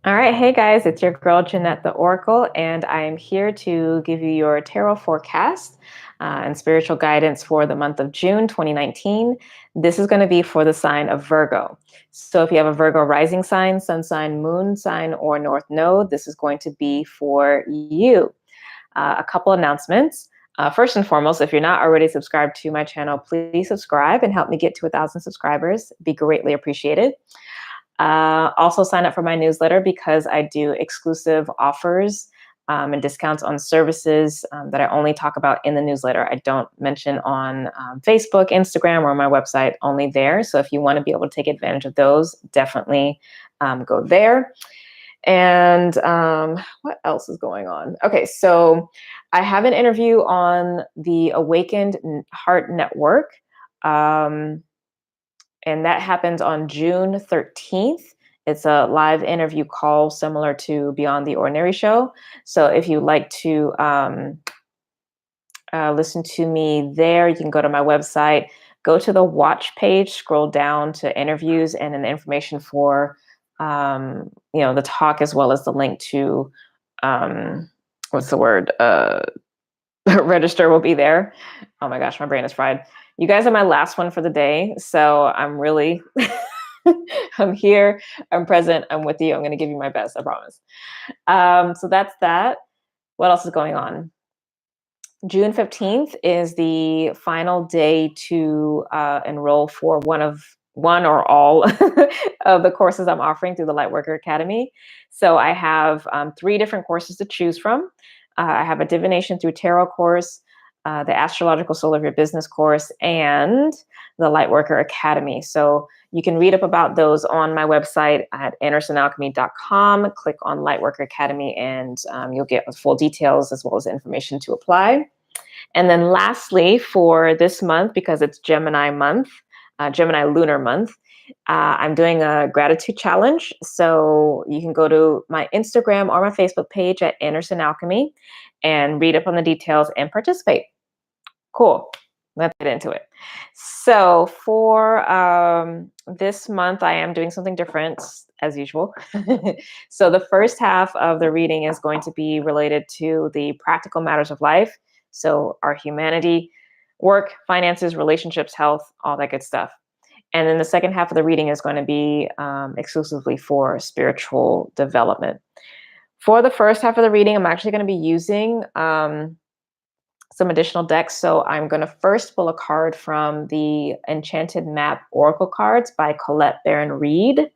All right, hey guys, it's your girl Jeanette the Oracle, and I am here to give you your tarot forecast and spiritual guidance for the month of June 2019. This is going to be for the sign of Virgo. So if you have a Virgo rising sign, sun sign, moon sign, or north node, this is going to be for you. A couple announcements. First and foremost, if you're not already subscribed to my channel, please subscribe and help me get to 1,000 subscribers. Be greatly appreciated. Also sign up for my newsletter because I do exclusive offers and discounts on services that I only talk about in the newsletter. I don't mention on Facebook, Instagram, or my website, only there. So if you want to be able to take advantage of those, definitely go there. And what else is going on? Okay, so I have an interview on the Awakened Heart Network. And that happens on June 13th. It's a live interview call similar to Beyond the Ordinary show. So if you'd like to listen to me there, you can go to my website, go to the watch page, scroll down to interviews and then information for the talk, as well as the link to register will be there. Oh my gosh, my brain is fried. You guys are my last one for the day. So I'm really, I'm here, I'm present, I'm with you. I'm going to give you my best, I promise. So that's that. What else is going on? June 15th is the final day to enroll for one or all of the courses I'm offering through the Lightworker Academy. So I have 3 different courses to choose from. I have a Divination Through Tarot course, the Astrological Soul of Your Business course, and the Lightworker Academy. So you can read up about those on my website at andersonalchemy.com. Click on Lightworker Academy and you'll get full details as well as information to apply. And then lastly, for this month, because it's Gemini month, Gemini lunar month, I'm doing a gratitude challenge. So you can go to my Instagram or my Facebook page at Anderson Alchemy and read up on the details and participate. Cool. Let's get into it. So for this month, I am doing something different as usual. So the first half of the reading is going to be related to the practical matters of life. So our humanity, work, finances, relationships, health, all that good stuff. And then the second half of the reading is going to be exclusively for spiritual development. For the first half of the reading, I'm actually going to be using some additional decks. So I'm going to first pull a card from the Enchanted Map Oracle cards by Colette Baron Reed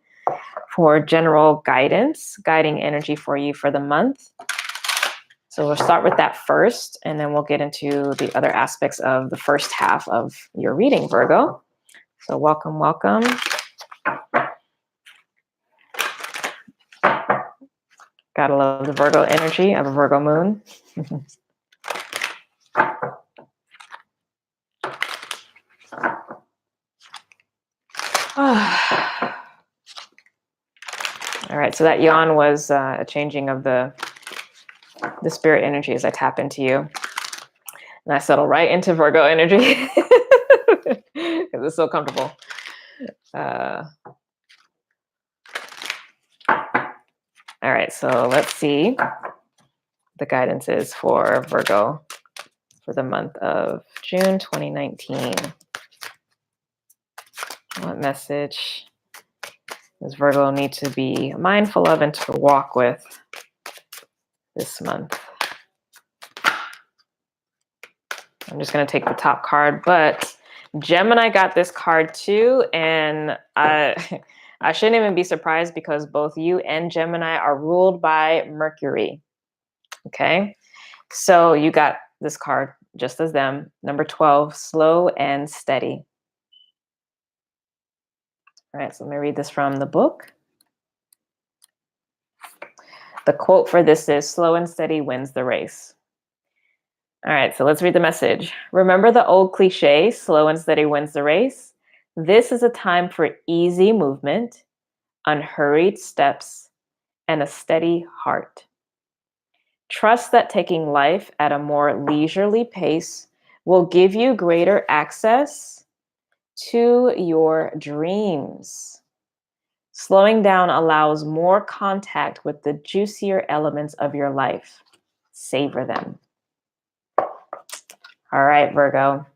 for general guidance, guiding energy for you for the month. So we'll start with that first, and then we'll get into the other aspects of the first half of your reading, Virgo. So welcome, welcome. Gotta love the Virgo energy of a Virgo moon. All right, so that yawn was a changing of the spirit energy as I tap into you. And I settle right into Virgo energy because it's so comfortable. All right, so let's see the guidance is for Virgo for the month of June 2019. What message does Virgo need to be mindful of and to walk with this month? I'm just going to take the top card, but Gemini got this card too, and I shouldn't even be surprised because both you and Gemini are ruled by Mercury. Okay, so you got this card just as them. Number 12, slow and steady. All right, so let me read this from the book. The quote for this is, slow and steady wins the race. All right, so let's read the message. Remember the old cliche, slow and steady wins the race? This is a time for easy movement, unhurried steps, and a steady heart. Trust that taking life at a more leisurely pace will give you greater access to your dreams. Slowing down allows more contact with the juicier elements of your life. Savor them. All right, Virgo.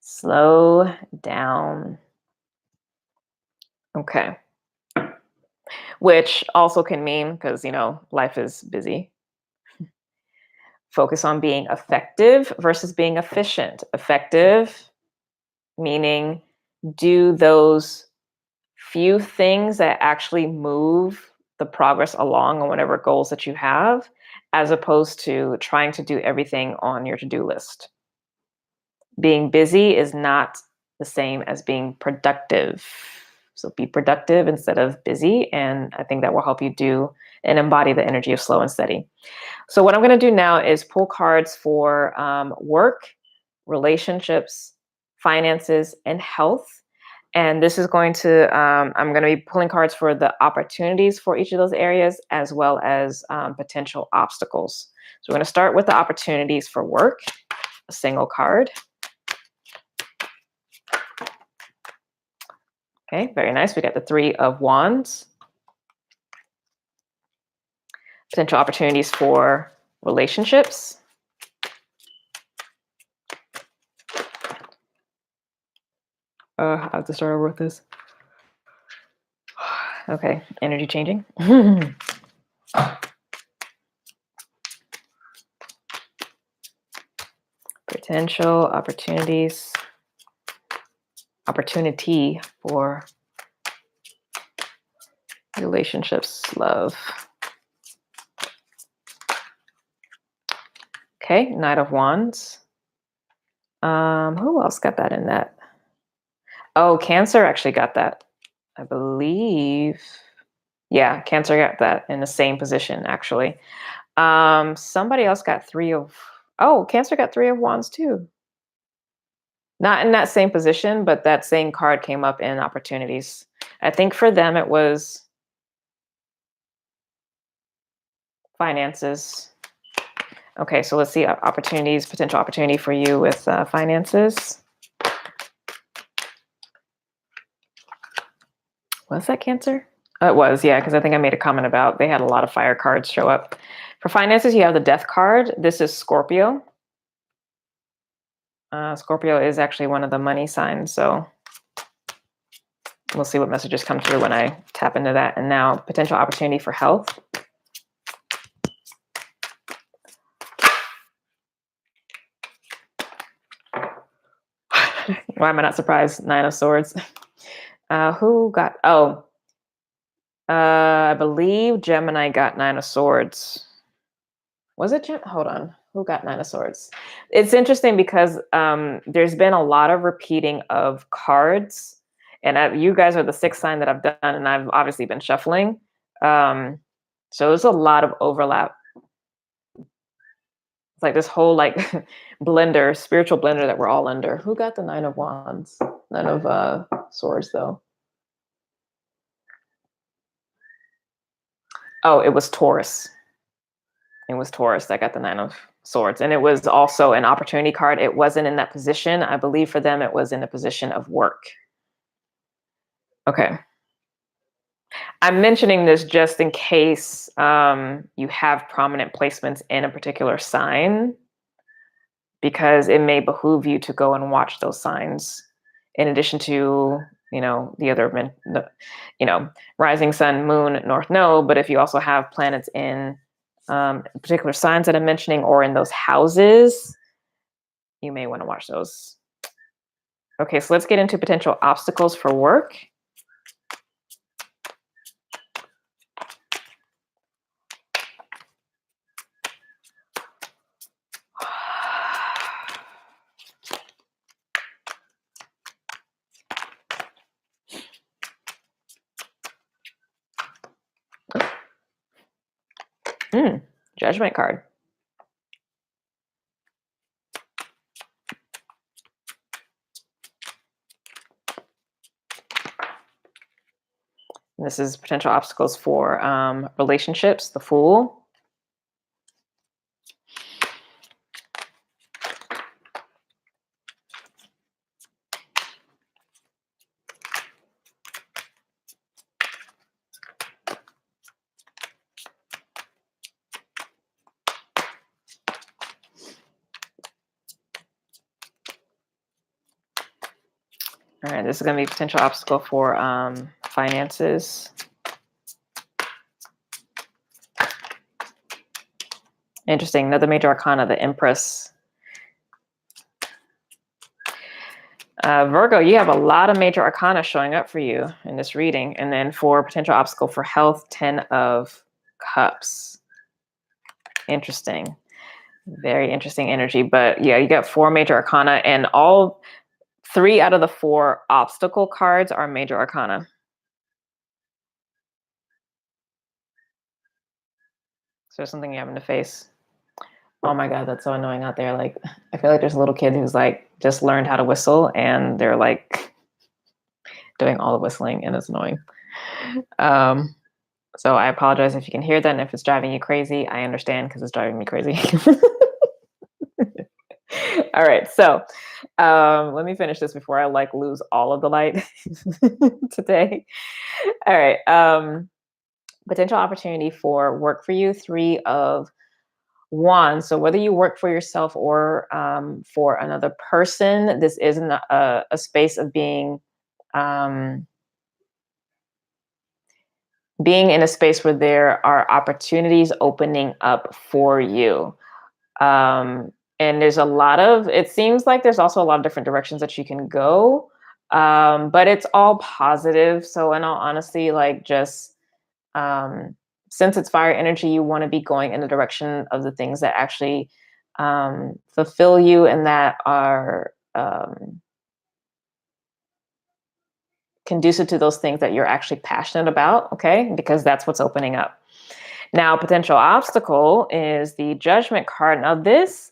Slow down. Okay. Which also can mean, because, life is busy, focus on being effective versus being efficient. Effective, meaning do those few things that actually move the progress along on whatever goals that you have, as opposed to trying to do everything on your to-do list. Being busy is not the same as being productive. So be productive instead of busy. And I think that will help you do and embody the energy of slow and steady. So what I'm going to do now is pull cards for work, relationships, finances, and health. And this is going to, I'm going to be pulling cards for the opportunities for each of those areas, as well as potential obstacles. So we're going to start with the opportunities for work, a single card. Okay, very nice. We got the 3 of Wands. Potential opportunities for relationships. I have to start over with this. Okay, energy changing. Potential opportunity for relationships, love. Okay, Knight of Wands. Who else got that in that? Oh, Cancer actually got that, I believe. Yeah, Cancer got that in the same position, actually. Somebody else got Cancer got 3 of Wands too. Not in that same position, but that same card came up in opportunities. I think for them it was finances. Okay, so let's see opportunities, potential opportunity for you with finances. Was that Cancer? It was, yeah, because I think I made a comment about they had a lot of fire cards show up. For finances, you have the Death card. This is Scorpio. Scorpio is actually one of the money signs, so we'll see what messages come through when I tap into that. And now, potential opportunity for health. Why am I not surprised? 9 of Swords. Who got... I believe Gemini got 9 of Swords. Was it hold on. Who got 9 of Swords? It's interesting because there's been a lot of repeating of cards. And you guys are the 6th sign that I've done, and I've obviously been shuffling. So there's a lot of overlap. It's like this whole blender, spiritual blender that we're all under. Who got the 9 of Wands? 9 of Swords, though. Oh, it was Taurus. It was Taurus that got the 9 of Swords. And it was also an opportunity card. It wasn't in that position. I believe for them, it was in a position of work. Okay. I'm mentioning this just in case you have prominent placements in a particular sign, because it may behoove you to go and watch those signs in addition to, the other, rising sun, moon, north node. But if you also have planets in particular signs that I'm mentioning or in those houses, you may want to watch those. Okay, so let's get into potential obstacles for work. Judgment card. This is potential obstacles for relationships, the Fool. All right, this is going to be a potential obstacle for finances. Interesting. Another major arcana, the Empress. Virgo, you have a lot of major arcana showing up for you in this reading. And then for potential obstacle for health, 10 of Cups. Interesting. Very interesting energy. But yeah, you got 4 major arcana, and all 3 out of the 4 obstacle cards are major arcana. So something you're having to face. Oh my God, that's so annoying out there. Like, I feel like there's a little kid who's like just learned how to whistle, and they're like doing all the whistling, and it's annoying. So I apologize if you can hear that, and if it's driving you crazy. I understand, because it's driving me crazy. All right, so let me finish this before I like lose all of the light today. All right, potential opportunity for work for you, 3 of Wands. So whether you work for yourself or for another person, this isn't a space of being in a space where there are opportunities opening up for you. And there's a lot of, it seems like there's also a lot of different directions that you can go. But it's all positive. So in all honesty, like just since it's fire energy, you want to be going in the direction of the things that actually fulfill you and that are conducive to those things that you're actually passionate about, okay? Because that's what's opening up. Now, potential obstacle is the Judgment card. Now, this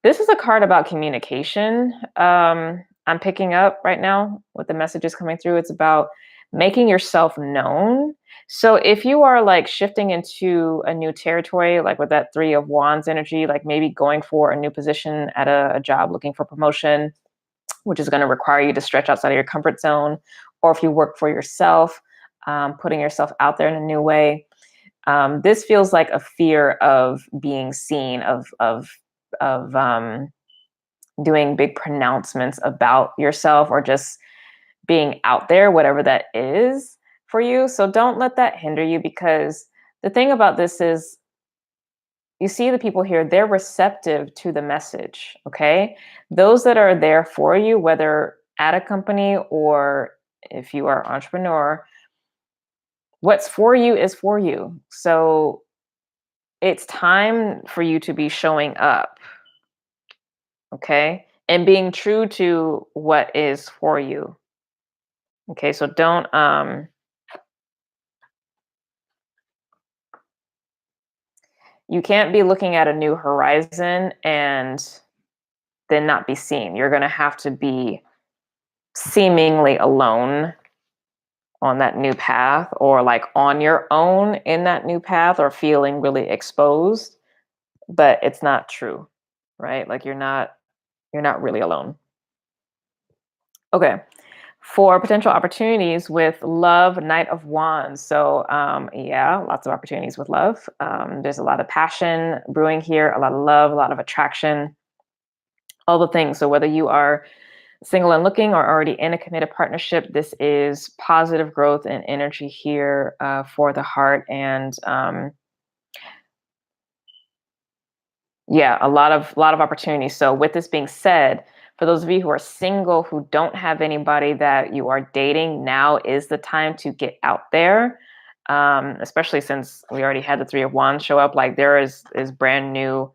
is a card about communication. I'm picking up right now with the messages coming through. It's about making yourself known. So if you are like shifting into a new territory, like with that 3 of Wands energy, like maybe going for a new position at a job, looking for promotion, which is going to require you to stretch outside of your comfort zone, or if you work for yourself, putting yourself out there in a new way. This feels like a fear of being seen, of doing big pronouncements about yourself, or just being out there, whatever that is for you. So don't let that hinder you, because the thing about this is, you see the people here, they're receptive to the message, okay? Those that are there for you, whether at a company or if you are an entrepreneur, what's for you is for you. So it's time for you to be showing up, okay? And being true to what is for you. Okay, so don't you can't be looking at a new horizon and then not be seen. You're going to have to be seemingly alone on that new path, or like on your own in that new path, or feeling really exposed, but it's not true, right? Like you're not really alone. Okay. For potential opportunities with love, Knight of Wands. So yeah, lots of opportunities with love. There's a lot of passion brewing here, a lot of love, a lot of attraction, all the things. So whether you are single and looking or already in a committed partnership, this is positive growth and energy here for the heart. And yeah, a lot of opportunities. So with this being said, for those of you who are single, who don't have anybody that you are dating, now is the time to get out there. Especially since we already had the 3 of Wands show up. Like there is brand new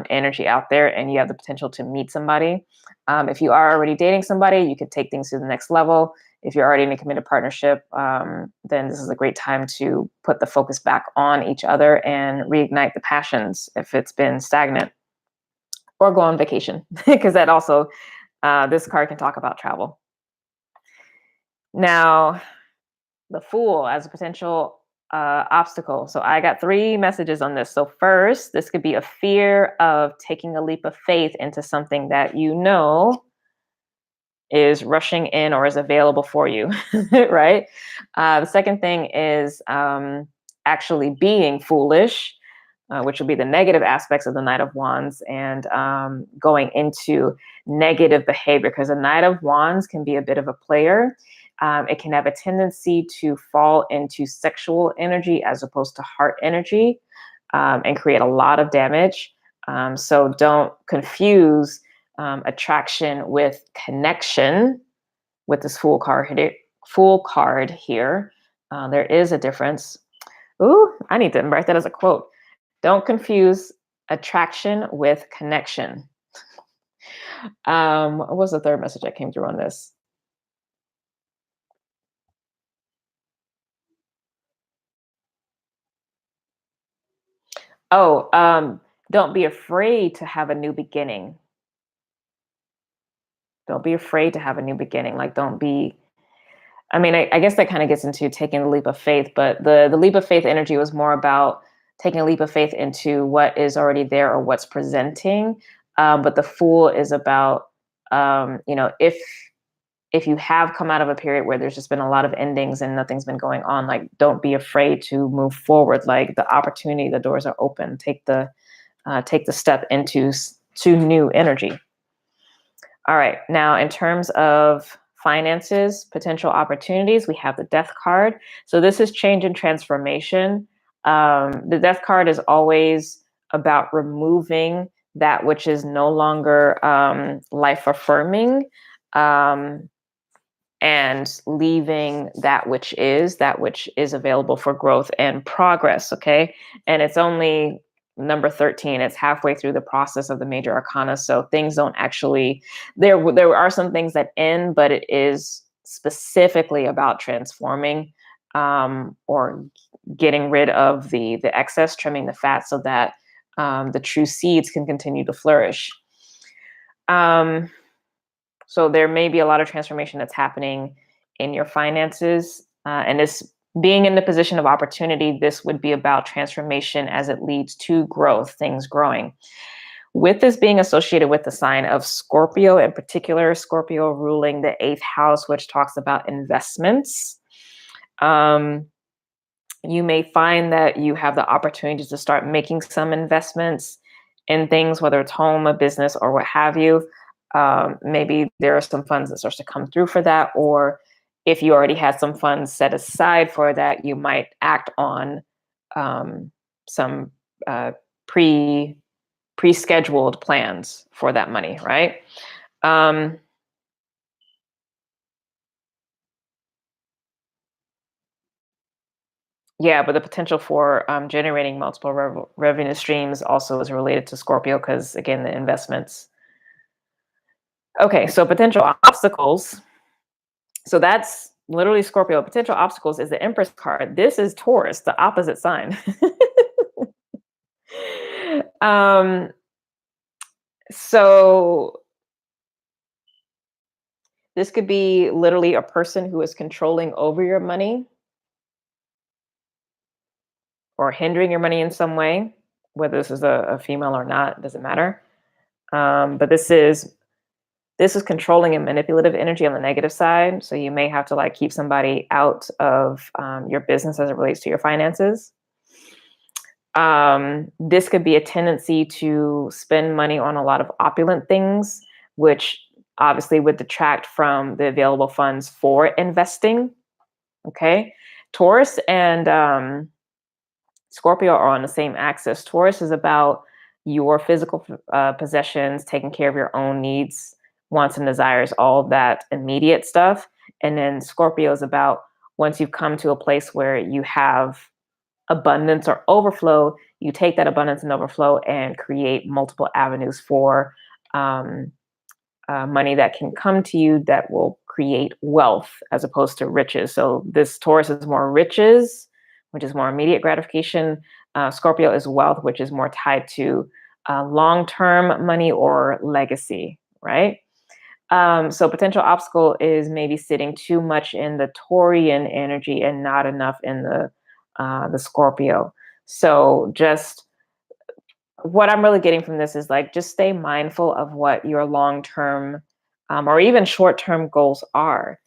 energy out there, and you have the potential to meet somebody. If you are already dating somebody, you could take things to the next level. If you're already in a committed partnership, then this is a great time to put the focus back on each other and reignite the passions if it's been stagnant, or go on vacation, because that also, this card can talk about travel. Now, the Fool as a potential obstacle. So I got 3 messages on this. So first, this could be a fear of taking a leap of faith into something that you know is rushing in or is available for you, right? The second thing is actually being foolish. which would be the negative aspects of the Knight of Wands, and going into negative behavior, because the Knight of Wands can be a bit of a player. It can have a tendency to fall into sexual energy as opposed to heart energy, and create a lot of damage. So don't confuse attraction with connection with this Fool card here. There is a difference. Ooh, I need to write that as a quote. Don't confuse attraction with connection. What was the third message that came through on this? Oh, don't be afraid to have a new beginning. Don't be afraid to have a new beginning. Like, don't be. I mean, I guess that kind of gets into taking the leap of faith, but the leap of faith energy was more about taking a leap of faith into what is already there or what's presenting. But the Fool is about, if you have come out of a period where there's just been a lot of endings and nothing's been going on, like, don't be afraid to move forward. Like, the opportunity, the doors are open. Take the step into to new energy. All right. Now, in terms of finances, potential opportunities, we have the Death card. So this is change and transformation. The Death card is always about removing that which is no longer life affirming, and leaving that which is available for growth and progress. Okay. And it's only number 13. It's halfway through the process of the major arcana. So things don't actually, there are some things that end, but it is specifically about transforming, or getting rid of the excess, trimming the fat, so that the true seeds can continue to flourish. So there may be a lot of transformation that's happening in your finances. And this being in the position of opportunity, this would be about transformation as it leads to growth, things growing. With this being associated with the sign of Scorpio, in particular, Scorpio ruling the 8th house, which talks about investments. You may find that you have the opportunity to start making some investments in things, whether it's home, a business, or what have you. Maybe there are some funds that starts to come through for that, or if you already had some funds set aside for that, you might act on some pre-scheduled plans for that money, right? Yeah, but the potential for generating multiple revenue streams also is related to Scorpio, because again, the investments. Okay, so potential obstacles. So that's literally Scorpio. Potential obstacles is the Empress card. This is Taurus, the opposite sign. um, so this could be literally a person who is controlling over your money or hindering your money in some way, whether this is a female or not, doesn't matter. But this is controlling and manipulative energy on the negative side. So you may have to like keep somebody out of your business as it relates to your finances. This could be a tendency to spend money on a lot of opulent things, which obviously would detract from the available funds for investing. Okay. Taurus and Scorpio are on the same axis. Taurus is about your physical possessions, taking care of your own needs, wants and desires, all of that immediate stuff. And then Scorpio is about once you've come to a place where you have abundance or overflow, you take that abundance and overflow and create multiple avenues for money that can come to you that will create wealth as opposed to riches. So this Taurus is more riches, which is more immediate gratification. Scorpio is wealth, which is more tied to long-term money or legacy, right? So potential obstacle is maybe sitting too much in the Taurian energy and not enough in the Scorpio. So just what I'm really getting from this is like, just stay mindful of what your long-term or even short-term goals are.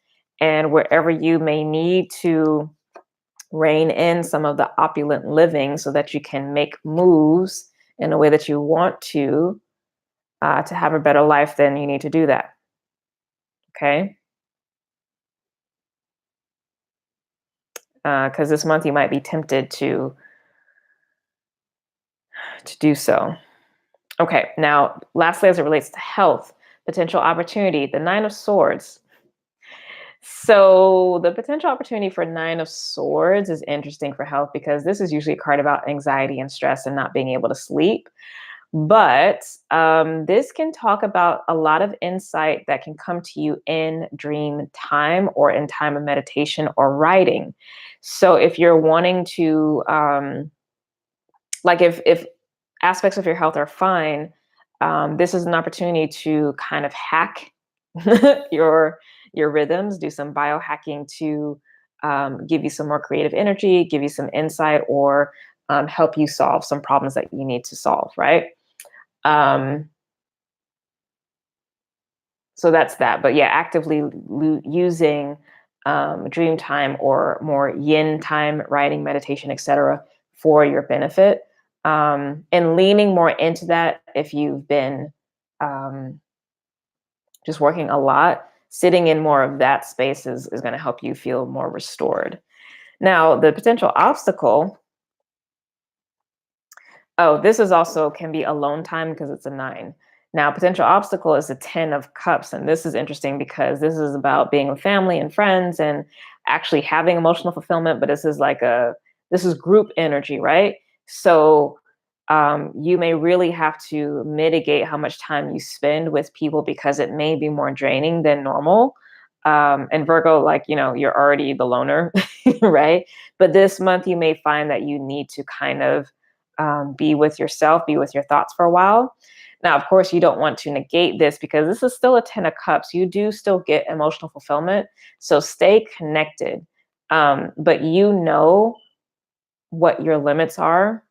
And wherever you may need to rein in some of the opulent living so that you can make moves in a way that you want to have a better life, then you need to do that. Okay. Because this month you might be tempted to do so. Okay. Now, lastly, as it relates to health, potential opportunity, the Nine of Swords. So the potential opportunity for Nine of Swords is interesting for health because this is usually a card about anxiety and stress and not being able to sleep. But this can talk about a lot of insight that can come to you in dream time or in time of meditation or writing. So if you're wanting to, like if aspects of your health are fine, this is an opportunity to kind of hack your rhythms, do some biohacking to give you some more creative energy, give you some insight, or help you solve some problems that you need to solve, right? Um, so that's that. But yeah, actively using dream time or more yin time, writing, meditation, etc., for your benefit, and leaning more into that if you've been um, just working a lot. Sitting in more of that space is going to help you feel more restored. Now, the potential obstacle. Oh, this is also can be alone time because it's a 9. Now, potential obstacle is a 10 of cups. And this is interesting because this is about being with family and friends and actually having emotional fulfillment. But this is group energy, right? So you may really have to mitigate how much time you spend with people because it may be more draining than normal. And Virgo, like, you're already the loner, right? But this month you may find that you need to kind of be with yourself, be with your thoughts for a while. Now, of course, you don't want to negate this because this is still a 10 of cups. You do still get emotional fulfillment. So stay connected. But you know what your limits are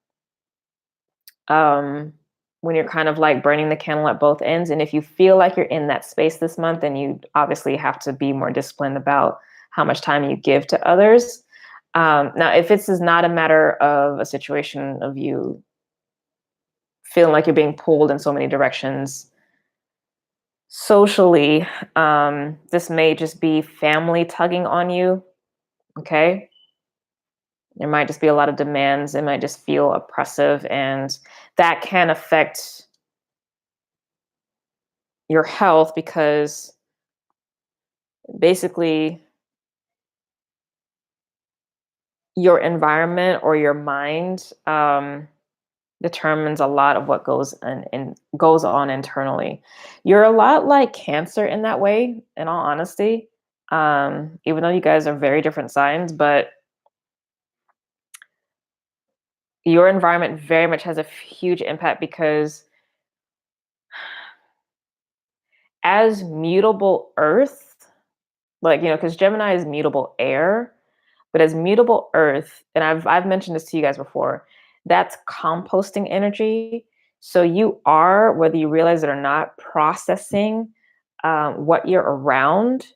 when you're kind of like burning the candle at both ends. And if you feel like you're in that space this month, then you obviously have to be more disciplined about how much time you give to others. Now, if this is not a matter of a situation of you feeling like you're being pulled in so many directions socially, this may just be family tugging on you. Okay. There might just be a lot of demands. It might just feel oppressive, and that can affect your health because basically your environment or your mind determines a lot of what goes on internally. You're a lot like Cancer in that way, in all honesty. Even though you guys are very different signs, but your environment very much has a huge impact because as mutable earth, like, because Gemini is mutable air, but as mutable earth, and I've mentioned this to you guys before, that's composting energy. So you are, whether you realize it or not, processing what you're around.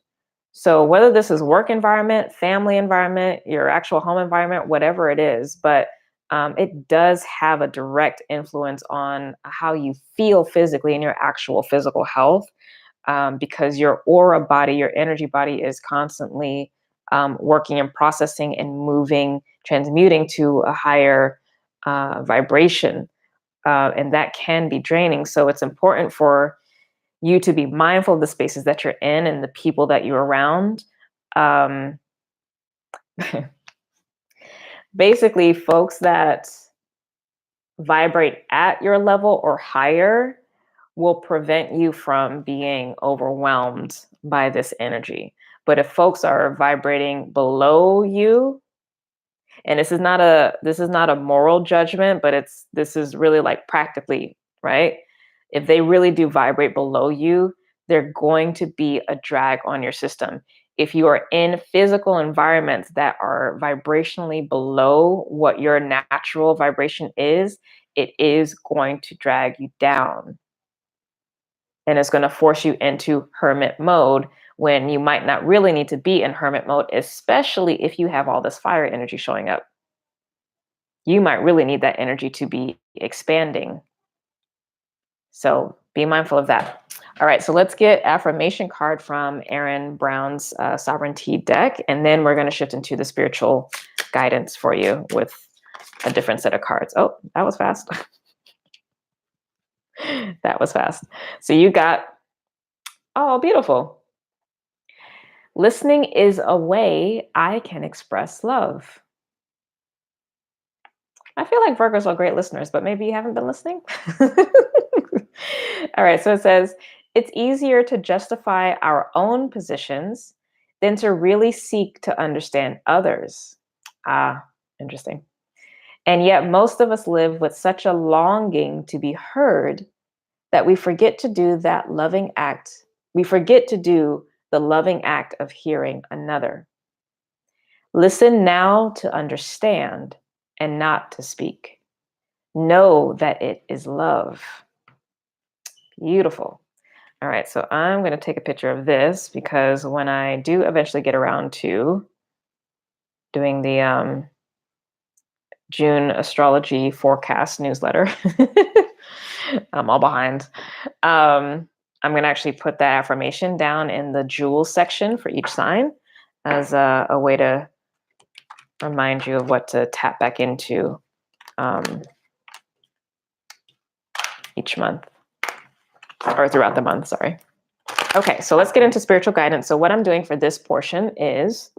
So whether this is work environment, family environment, your actual home environment, whatever it is, but it does have a direct influence on how you feel physically in your actual physical health, because your aura body, your energy body is constantly working and processing and moving, transmuting to a higher vibration. And that can be draining. So it's important for you to be mindful of the spaces that you're in and the people that you're around. Um, Basically, folks that vibrate at your level or higher will prevent you from being overwhelmed by this energy. But if folks are vibrating below you, and this is not a moral judgment, but this is really like practically, right? If they really do vibrate below you, they're going to be a drag on your system. If you are in physical environments that are vibrationally below what your natural vibration is, it is going to drag you down, and it's going to force you into hermit mode, when you might not really need to be in hermit mode, especially if you have all this fire energy showing up. You might really need that energy to be expanding. So be mindful of that. All right, so let's get affirmation card from Erin Brown's Sovereignty deck, and then we're going to shift into the spiritual guidance for you with a different set of cards. Oh, that was fast. That was fast. So you got, oh, beautiful. Listening is a way I can express love. I feel like Virgos are great listeners, but maybe you haven't been listening. All right, so it says, it's easier to justify our own positions than to really seek to understand others. Ah, interesting. And yet most of us live with such a longing to be heard that we forget to do that loving act. We forget to do the loving act of hearing another. Listen now to understand and not to speak. Know that it is love. Beautiful. All right, so I'm going to take a picture of this because when I do eventually get around to doing the June astrology forecast newsletter, I'm all behind. I'm going to actually put that affirmation down in the jewels section for each sign as a way to remind you of what to tap back into each month, or throughout the month, sorry. Okay, so let's get into spiritual guidance. So what I'm doing for this portion is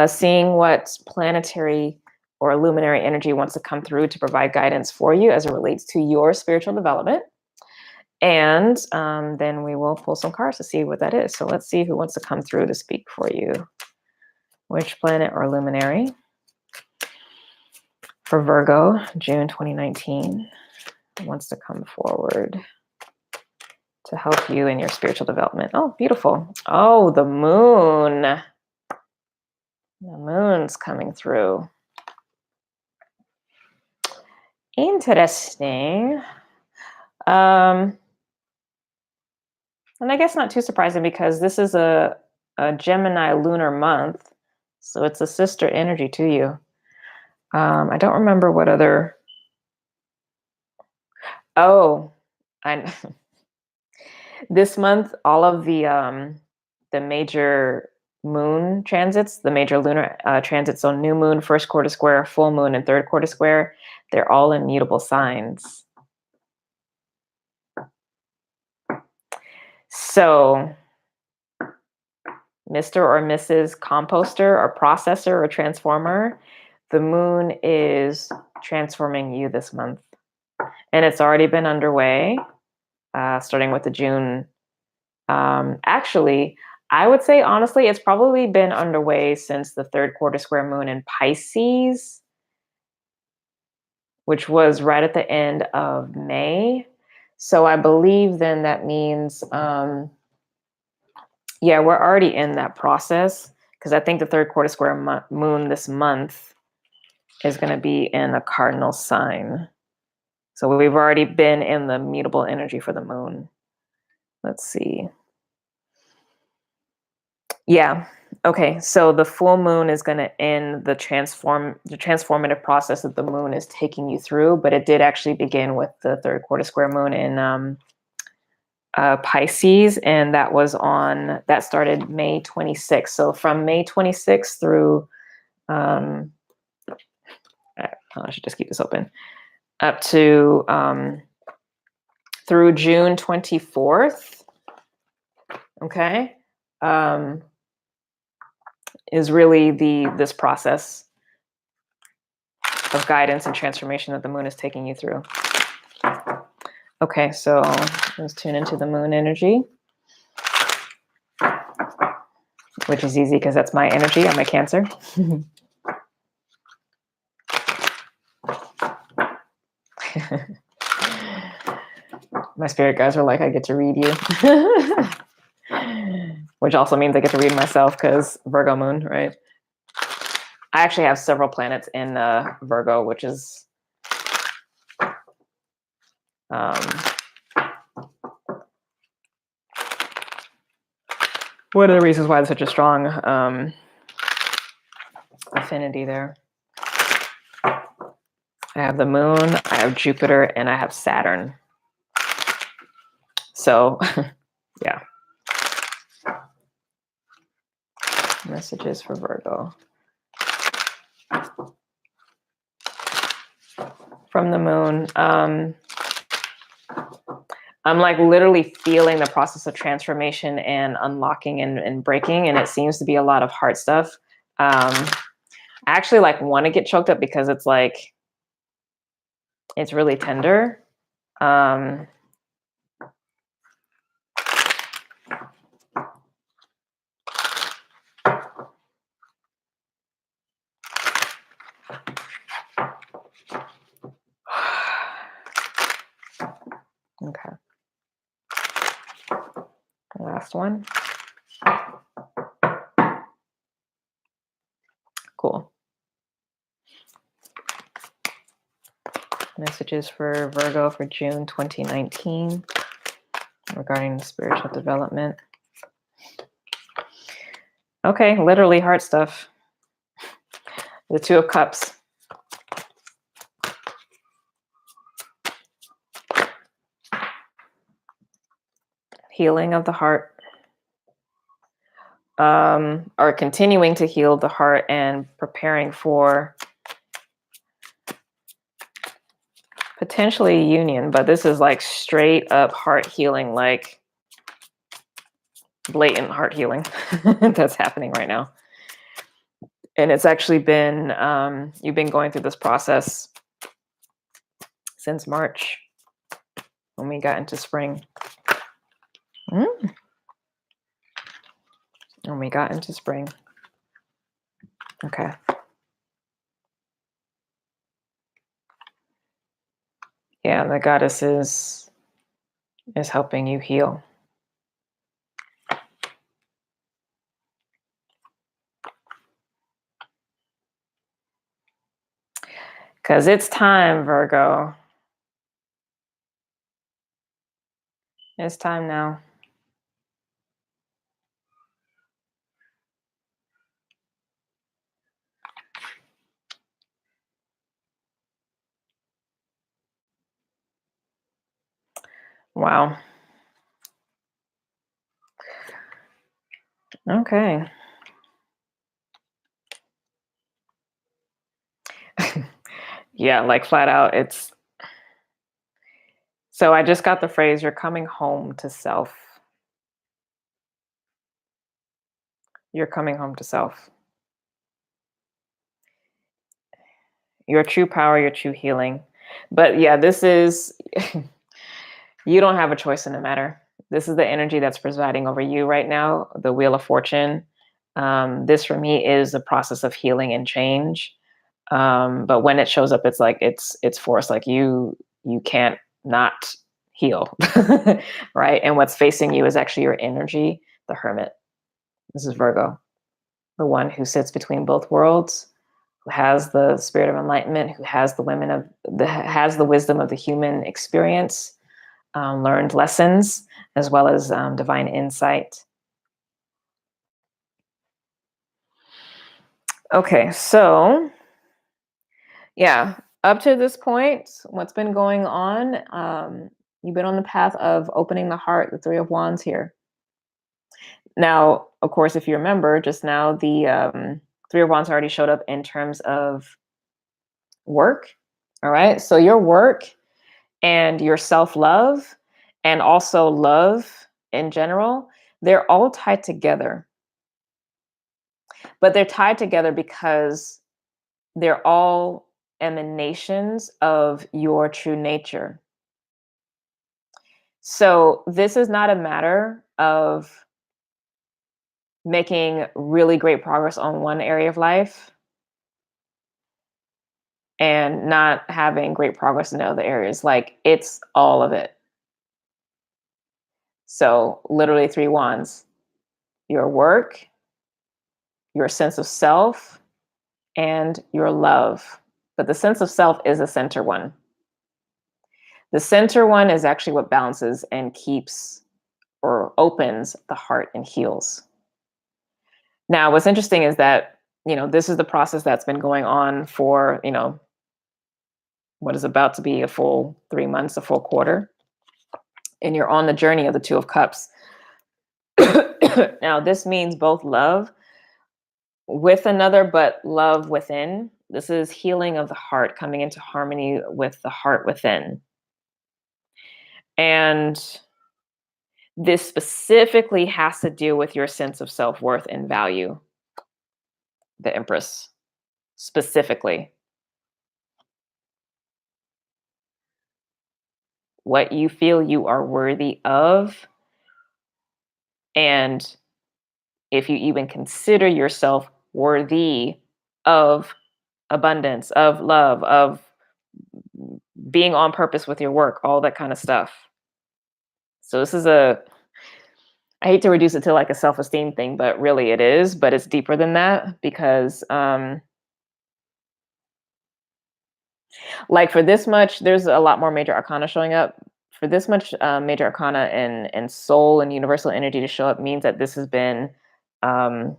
seeing what planetary or luminary energy wants to come through to provide guidance for you as it relates to your spiritual development. And then we will pull some cards to see what that is. So let's see who wants to come through to speak for you. Which planet or luminary for Virgo, June 2019, wants to come forward to help you in your spiritual development? Oh, beautiful. Oh, the moon. The moon's coming through. Interesting. And I guess not too surprising because this is a Gemini lunar month. So it's a sister energy to you. I don't remember what other. Oh, I this month, all of the major moon transits, the major lunar transits, so new moon, first quarter square, full moon, and third quarter square, they're all in mutable signs. So Mr. or Mrs. Composter or Processor or Transformer, the moon is transforming you this month. And it's already been underway, starting with the June. Actually, I would say, honestly, it's probably been underway since the third quarter square moon in Pisces, which was right at the end of May. So I believe then that means, yeah, we're already in that process because I think the third quarter square moon this month is going to be in a cardinal sign. So we've already been in the mutable energy for the moon. Let's see. Yeah. Okay. So the full moon is going to end the transformative process that the moon is taking you through, but it did actually begin with the third quarter square moon in Pisces, and that started May 26th. So from May 26th through, I should just keep this open, up to through June 24th. Okay. Is really this process of guidance and transformation that the moon is taking you through. Okay, so let's tune into the moon energy, which is easy because that's my energy. I'm a Cancer. My spirit guides are like, I get to read you. Which also means I get to read myself because Virgo moon, right? I actually have several planets in Virgo, which is What are the reasons why there's such a strong affinity there? I have the moon, I have Jupiter, and I have Saturn. So, yeah. Messages for Virgo. From the moon. I'm like literally feeling the process of transformation and unlocking and breaking. And it seems to be a lot of heart stuff. I actually like want to get choked up because it's like, it's really tender. Okay. Last one. Cool. Messages for Virgo for June 2019 regarding spiritual development. Okay, literally heart stuff. The Two of Cups. Healing of the heart. Or continuing to heal the heart and preparing for potentially union, but this is like straight up heart healing, like blatant heart healing that's happening right now. And it's actually been, you've been going through this process since March when we got into spring. When we got into spring. Okay. Yeah, the goddess is helping you heal. Because it's time, Virgo. It's time now. Wow. Okay. Yeah, like flat out, it's... So I just got the phrase, you're coming home to self. You're coming home to self. Your true power, your true healing. But yeah, this is... You don't have a choice in the matter. This is the energy that's presiding over you right now, the Wheel of Fortune. This for me is the process of healing and change. But when it shows up, it's like it's forced. Like you can't not heal, right? And what's facing you is actually your energy, the Hermit. This is Virgo, the one who sits between both worlds, who has the spirit of enlightenment, who has has the wisdom of the human experience, learned lessons, as well as divine insight. Okay, so yeah, up to this point, what's been going on? You've been on the path of opening the heart, the Three of Wands here. Now, of course, if you remember just now, the Three of Wands already showed up in terms of work. All right, so your work and your self-love and also love in general, they're all tied together. But they're tied together because they're all emanations of your true nature. So this is not a matter of making really great progress on one area of life and not having great progress in other areas. Like it's all of it. So literally Three Wands, your work, your sense of self, and your love. But the sense of self is the center one. The center one is actually what balances and keeps or opens the heart and heals. Now, what's interesting is that, this is the process that's been going on for, what is about to be a full 3 months, a full quarter. And you're on the journey of the Two of Cups. Now, this means both love with another, but love within. This is healing of the heart, coming into harmony with the heart within. And this specifically has to do with your sense of self-worth and value, the Empress, specifically. What you feel you are worthy of, and if you even consider yourself worthy of abundance, of love, of being on purpose with your work, all that kind of stuff. So this is I hate to reduce it to like a self-esteem thing, but really it is, but it's deeper than that because like for this much, there's a lot more major arcana showing up. For this much major arcana and soul and universal energy to show up means that this has been um,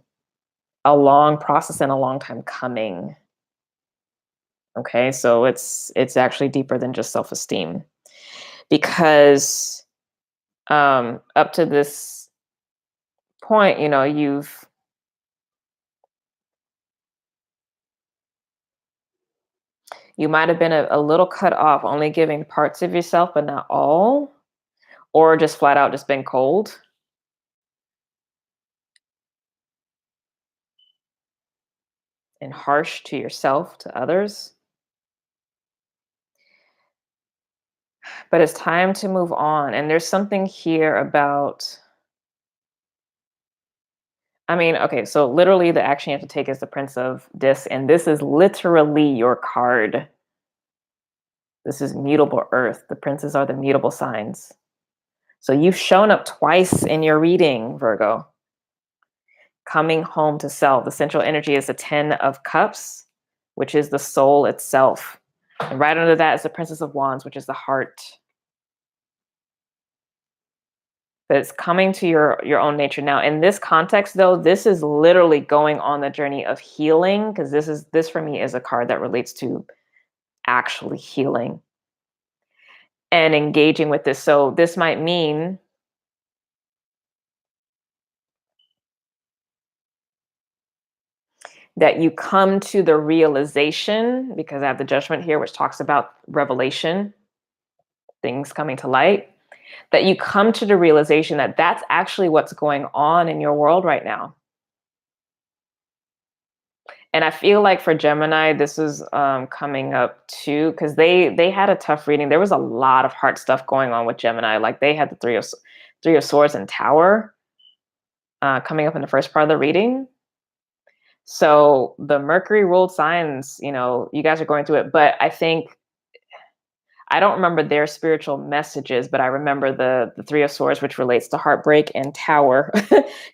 a long process and a long time coming. Okay, so it's actually deeper than just self-esteem because up to this point, you might have been a little cut off, only giving parts of yourself, but not all, or just flat out just been cold. And harsh to yourself, to others. But it's time to move on. And there's something here about, okay, so literally the action you have to take is the Prince of Discs, and this is literally your card. This is mutable earth. The princes are the mutable signs. So you've shown up twice in your reading, Virgo. Coming home to self. The central energy is the 10 of Cups, which is the soul itself. And right under that is the Princess of Wands, which is the heart. But it's coming to your own nature. Now, in this context, though, this is literally going on the journey of healing, because this for me is a card that relates to actually healing and engaging with this. So this might mean that you come to the realization, because I have the Judgment here, which talks about revelation, things coming to light, that you come to the realization that that's actually what's going on in your world right now. And I feel like for Gemini, this is coming up too, because they had a tough reading. There was a lot of heart stuff going on with Gemini. Like they had the Three of Swords and Tower coming up in the first part of the reading. So the Mercury ruled signs, you guys are going through it. But I think, I don't remember their spiritual messages, but I remember the Three of Swords, which relates to heartbreak, and Tower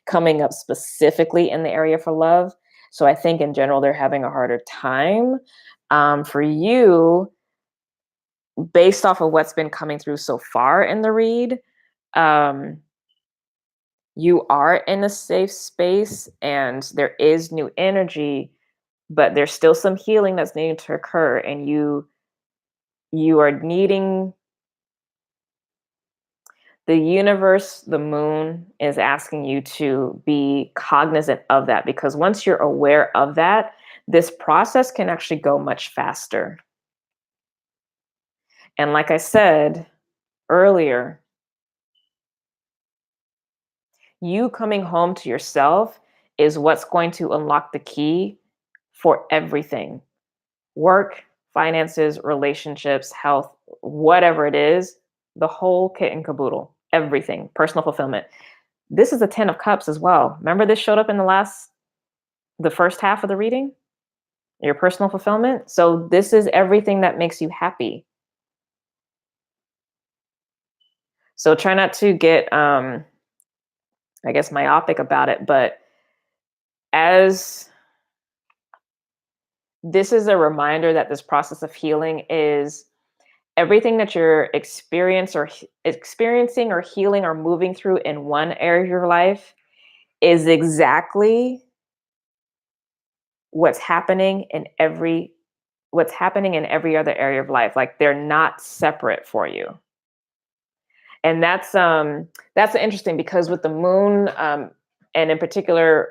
coming up specifically in the area for love. So I think in general, they're having a harder time. For you, based off of what's been coming through so far in the read, you are in a safe space and there is new energy, but there's still some healing that's needing to occur, and you are needing, the universe, the moon is asking you to be cognizant of that, because once you're aware of that, this process can actually go much faster. And like I said earlier, you coming home to yourself is what's going to unlock the key for everything. Work, finances, relationships, health, whatever it is, the whole kit and caboodle, everything, personal fulfillment. This is a 10 of Cups as well. Remember this showed up in the first half of the reading? Your personal fulfillment. So this is everything that makes you happy. So try not to get, I guess, myopic about it, but as this is a reminder that this process of healing is everything that you're experiencing or healing or moving through in one area of your life is exactly what's happening in every other area of life. Like they're not separate for you. And that's interesting because with the moon, and in particular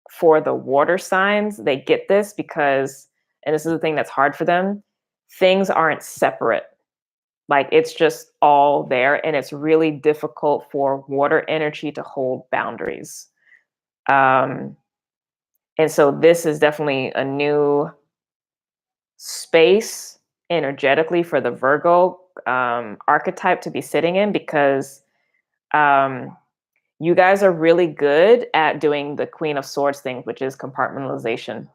for the water signs, they get this because, and this is the thing that's hard for them, things aren't separate. Like it's just all there, and it's really difficult for water energy to hold boundaries. Um, and so this is definitely a new space energetically for the Virgo archetype to be sitting in, because um, you guys are really good at doing the Queen of Swords thing, which is compartmentalization.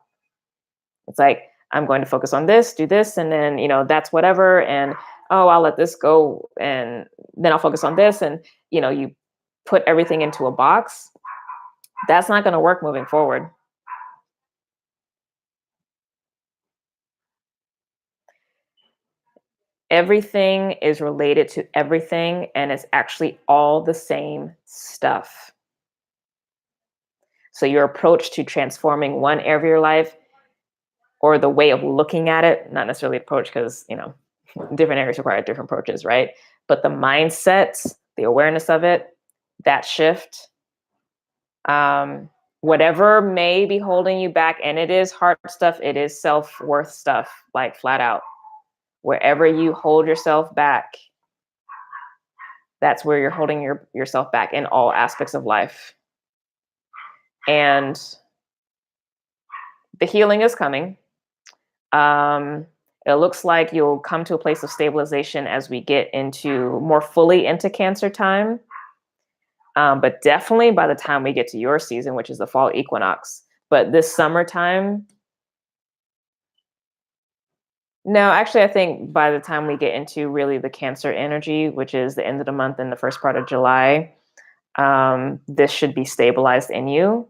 It's like, I'm going to focus on this, do this, and then, that's whatever. And, oh, I'll let this go. And then I'll focus on this. And, you put everything into a box. That's not going to work moving forward. Everything is related to everything, and it's actually all the same stuff. So your approach to transforming one area of your life, or the way of looking at it, not necessarily approach, because, different areas require different approaches, right? But the mindset, the awareness of it, that shift, whatever may be holding you back, and it is hard stuff, it is self-worth stuff, like flat out. Wherever you hold yourself back, that's where you're holding yourself back in all aspects of life. And the healing is coming. It looks like you'll come to a place of stabilization as we get more fully into Cancer time. But definitely by the time we get to your season, which is the fall equinox. But this summertime, no, actually, I think by the time we get into really the Cancer energy, which is the end of the month and the first part of July, this should be stabilized in you.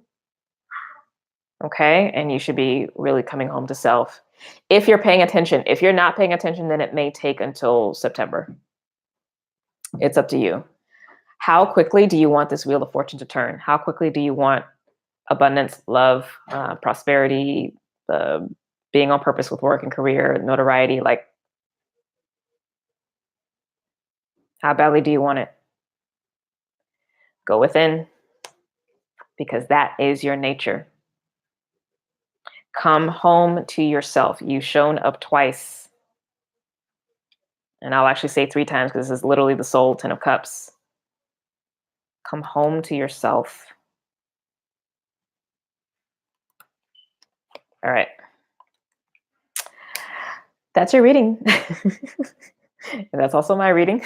Okay. And you should be really coming home to self. If you're paying attention. If you're not paying attention, then it may take until September. It's up to you. How quickly do you want this wheel of fortune to turn? How quickly do you want abundance, love, prosperity, being on purpose with work and career, notoriety? Like, how badly do you want it? Go within, because that is your nature. Come home to yourself. You've shown up twice. And I'll actually say 3 times, because this is literally the soul 10 of cups. Come home to yourself. All right. That's your reading. And that's also my reading.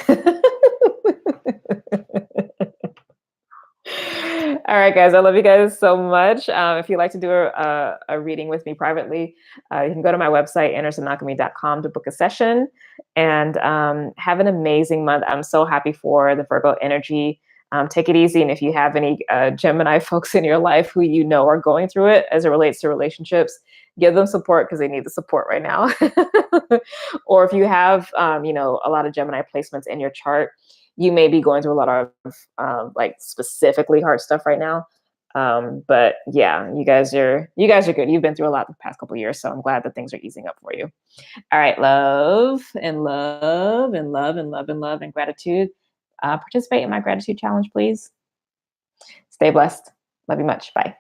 All right, guys. I love you guys so much. If you'd like to do a reading with me privately, you can go to my website, andersonalchemy.com, to book a session. And have an amazing month. I'm so happy for the Virgo energy. Take it easy. And if you have any Gemini folks in your life who are going through it as it relates to relationships, give them support, because they need the support right now. Or if you have, a lot of Gemini placements in your chart, you may be going through a lot of like specifically hard stuff right now. But yeah, you guys are good. You've been through a lot the past couple of years, so I'm glad that things are easing up for you. All right, love and love and love and love and love and gratitude. Participate in my gratitude challenge, please. Stay blessed. Love you much. Bye.